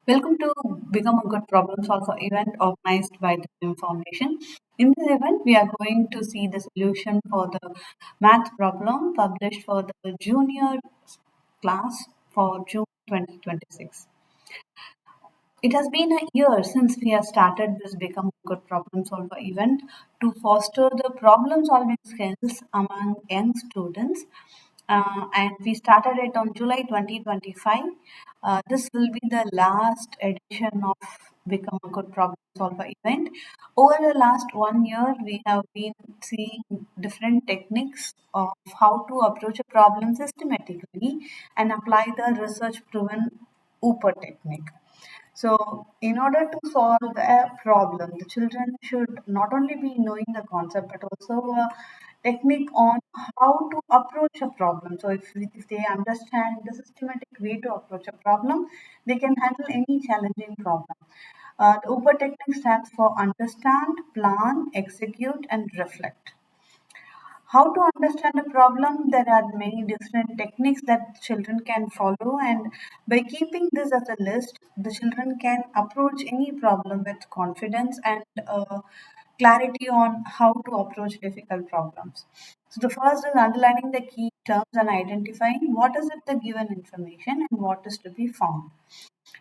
Welcome to Become a Good Problem Solver event organized by the BIM Foundation. In this event, we are going to see the solution for the math problem published for the junior class for June 2026. It has been a year since we have started this Become a Good Problem Solver event to foster the problem solving skills among young students. And we started it on July 2025. This will be the last edition of Become a Good Problem Solver event. Over the last 1 year, we have been seeing different techniques of how to approach a problem systematically and apply the research proven UPA technique. So, in order to solve a problem, the children should not only be knowing the concept but also a technique on how to approach a problem. So, if they understand the systematic way to approach a problem, they can handle any challenging problem. The UPA technique stands for understand, plan, execute, and reflect. How to understand a problem? There are many different techniques that children can follow, and by keeping this as a list, the children can approach any problem with confidence and clarity on how to approach difficult problems. So the first is underlining the key terms and identifying what is it the given information and what is to be found.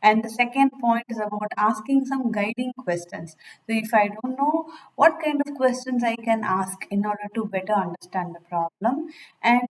And the second point is about asking some guiding questions. So, if I don't know what kind of questions I can ask in order to better understand the problem, and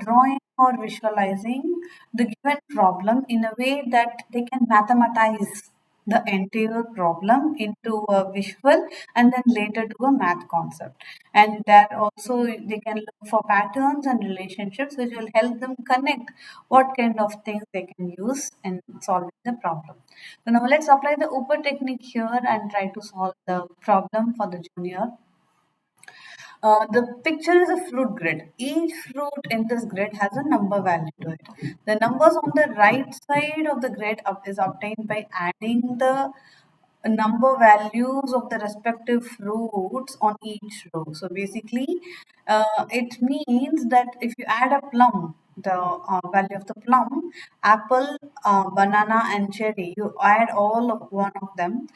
drawing or visualizing the given problem in a way that they can mathematize the entire problem into a visual and then later to a math concept. And that also they can look for patterns and relationships which will help them connect what kind of things they can use in solving the problem. So now let's apply the UPA technique here and try to solve the problem for the junior. The picture is a fruit grid. Each fruit in this grid has a number value to it. The numbers on the right side of the grid is obtained by adding the number values of the respective fruits on each row. So basically, it means that if you add a plum, the value of the plum, apple, banana, and cherry, you add all of one of them,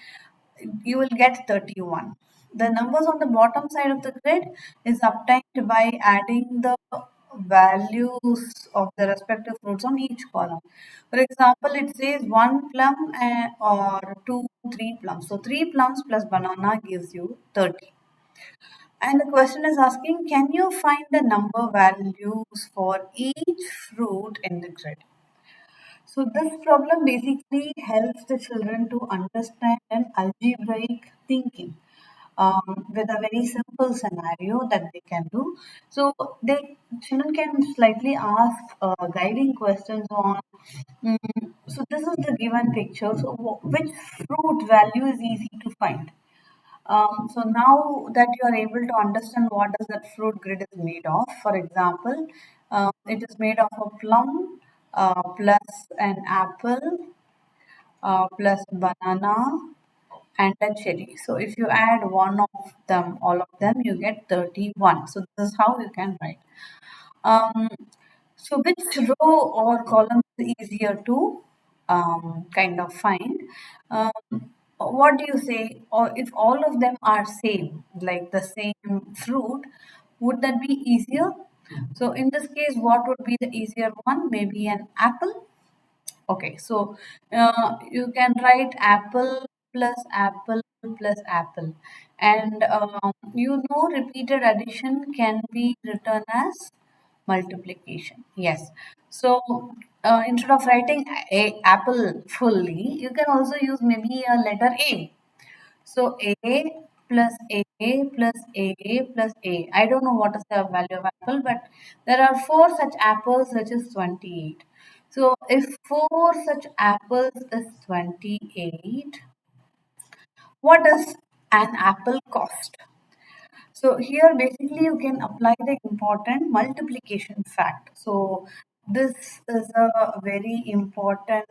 you will get 31. The numbers on the bottom side of the grid is obtained by adding the values of the respective fruits on each column. For example, it says one plum or two, three plums. So three plums plus banana gives you 30. And the question is asking, can you find the number values for each fruit in the grid? So this problem basically helps the children to understand an algebraic thinking with a very simple scenario that they can do. So they children can slightly ask guiding questions on. So this is the given picture. So which fruit value is easy to find? So now that you are able to understand what does that fruit grid is made of, for example, it is made of a plum plus an apple plus banana and a cherry. So if you add one of them, all of them, you get 31. So this is how you can write. Um, so which row or column is easier to kind of find? Um, what do you say? Or if all of them are same, like the same fruit, would that be easier? So in this case, what would be the easier one? Maybe an apple. Okay, so you can write apple plus apple plus apple, and you know repeated addition can be written as multiplication. Yes, so instead of writing a apple fully, you can also use maybe a letter A. So A plus A plus A plus A. I don't know what is the value of apple, but there are four such apples, which is 28. So if four such apples is 28, what does an apple cost? So here basically you can apply the important multiplication fact. So this is a very important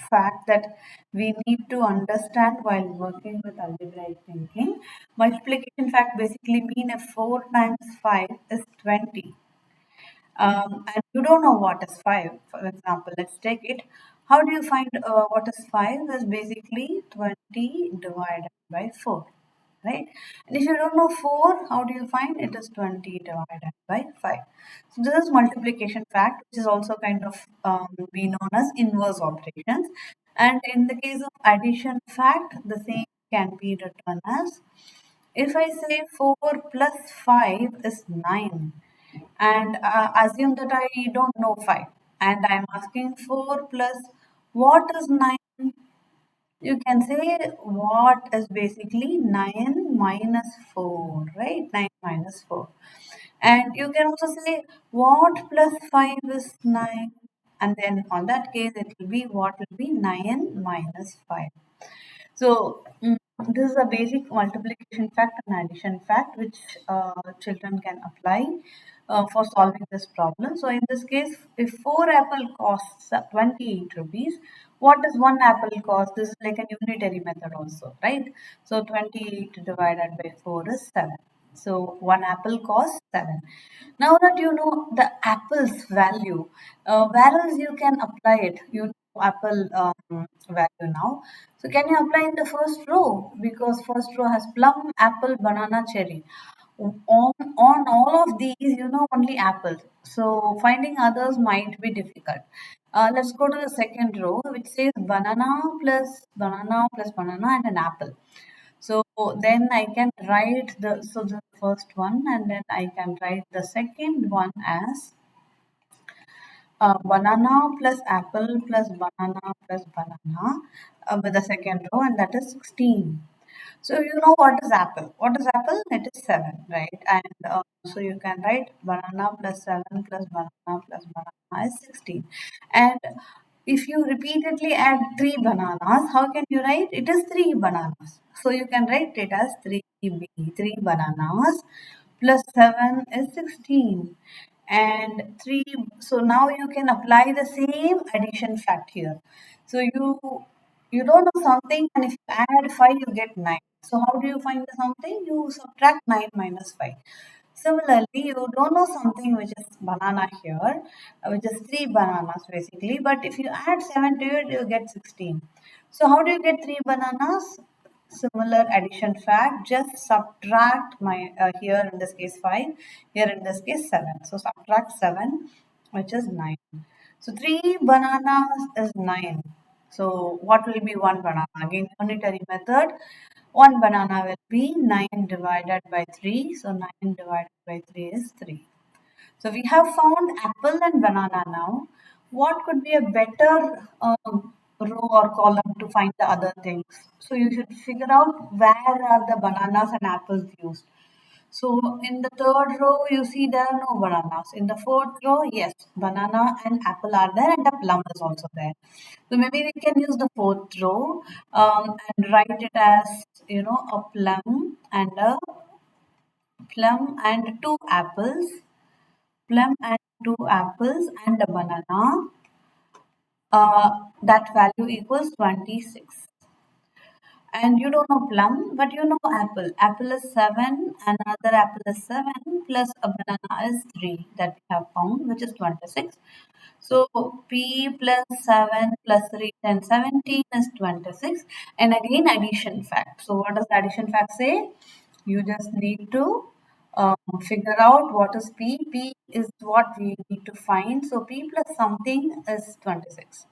fact that we need to understand while working with algebraic thinking. Multiplication fact basically mean if 4 times 5 is 20. And you don't know what is 5. For example, let's take it. How do you find what is 5? Is basically 20 divided by 4, right? And if you don't know 4, how do you find? It is 20 divided by 5. So this is multiplication fact, which is also kind of be known as inverse operations. And in the case of addition fact, the same can be written as, if I say 4 plus 5 is 9, and assume that I don't know 5, and I'm asking 4 plus what is 9, you can say what is basically 9 minus 4, right? 9 minus 4. And you can also say what plus 5 is 9. And then on that case, it will be what will be 9 minus 5. So this is a basic multiplication fact and addition fact which children can apply for solving this problem. So in this case, if 4 apple costs 28 rupees, what does 1 apple cost? This is like a unitary method also, right? So 28 divided by 4 is 7. So 1 apple costs 7. Now that you know the apple's value, where else you can apply it? You know apple value now. So can you apply in the first row? Because first row has plum, apple, banana, cherry. On all of these, you know only apples. So finding others might be difficult. Let's go to the second row, which says banana plus banana and an apple. So then I can write the first one, and then I can write the second one as banana plus apple plus banana plus banana with the second row, and that is 16. So you know what is apple? What is apple? It is 7, right? And so you can write banana plus 7 plus banana plus banana is 16. And if you repeatedly add 3 bananas, how can you write? It is 3 bananas. So you can write it as 3b, 3 bananas plus 7 is 16. And 3, so now you can apply the same addition fact here. So you don't know something, and if you add 5, you get 9. So how do you find the something? You subtract 9 minus 5. Similarly, you don't know something which is banana here, which is 3 bananas basically, but if you add 7 to it, you get 16. So how do you get 3 bananas? Similar addition fact, just subtract my here in this case 5, here in this case 7. So subtract 7, which is 9. So 3 bananas is 9. So what will be 1 banana? Again, unitary method. 1 banana will be 9 divided by 3. So 9 divided by 3 is 3. So we have found apple and banana now. What could be a better row or column to find the other things? So you should figure out where are the bananas and apples used. So in the third row, you see there are no bananas. In the fourth row, yes, banana and apple are there, and the plum is also there. So maybe we can use the fourth row and write it as, a plum and two apples, and a banana. That value equals 26. And you don't know plum, but you know apple. Apple is 7, another apple is 7, plus a banana is 3 that we have found, which is 26. So P plus 7 plus 3 and 17 is 26. And again, addition fact. So what does the addition fact say? You just need to figure out what is P. P is what we need to find. So P plus something is 26.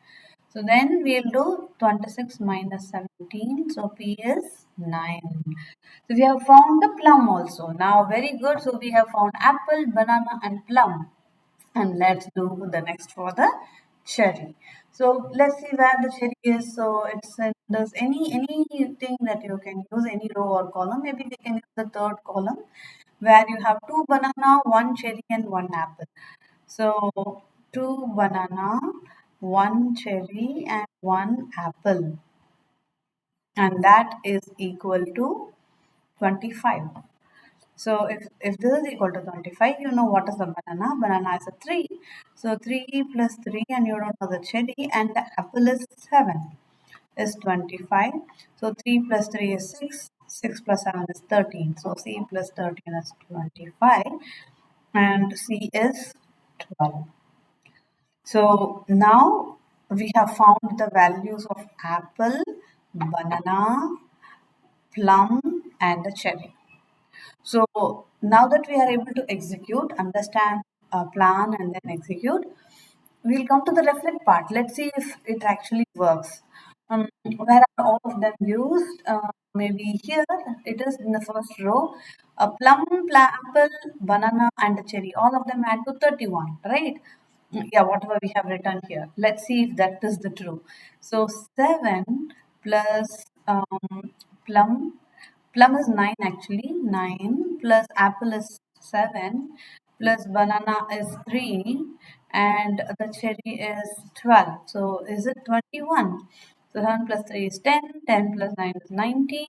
So then we'll do 26 minus 17. So P is 9. So we have found the plum also. Now very good. So we have found apple, banana and plum. And let's do the next for the cherry. So let's see where the cherry is. So it's there's anything that you can use, any row or column. Maybe we can use the third column where you have 2 banana, 1 cherry and 1 apple. So 2 banana, 1 cherry and 1 apple, and that is equal to 25. So if this is equal to 25, you know what is the banana. Banana is a 3. So 3 plus 3, and you don't know the cherry, and the apple is 7 is 25. So 3 plus 3 is 6. 6 plus 7 is 13. So C plus 13 is 25, and C is 12. So now we have found the values of apple, banana, plum, and the cherry. So now that we are able to execute, understand, plan, and then execute, we'll come to the reflect part. Let's see if it actually works. Where are all of them used? Maybe here it is in the first row. A plum, apple, banana, and a cherry. All of them add to 31, right? Yeah, whatever we have written here. Let's see if that is the true. So 7 plus plum. Plum is 9 actually. 9 plus apple is 7 plus banana is 3 and the cherry is 12. So is it 21? So 7 plus 3 is 10. 10 plus 9 is 19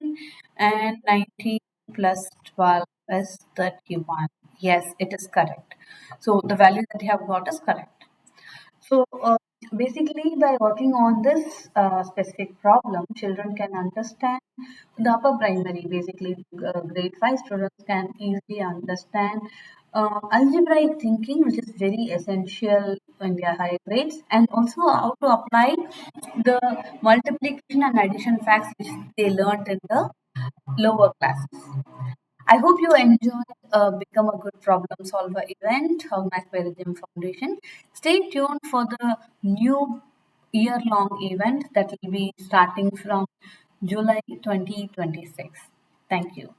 and 19 plus 12 is 31. Yes, it is correct. So the value that you have got is correct. So basically, by working on this specific problem, children can understand the upper primary. Basically, grade 5 students can easily understand algebraic thinking, which is very essential in their higher grades, and also how to apply the multiplication and addition facts which they learned in the lower classes. I hope you enjoyed Become a Good Problem Solver event organized by the Gym Foundation. Stay tuned for the new year long event that will be starting from July 2026. Thank you.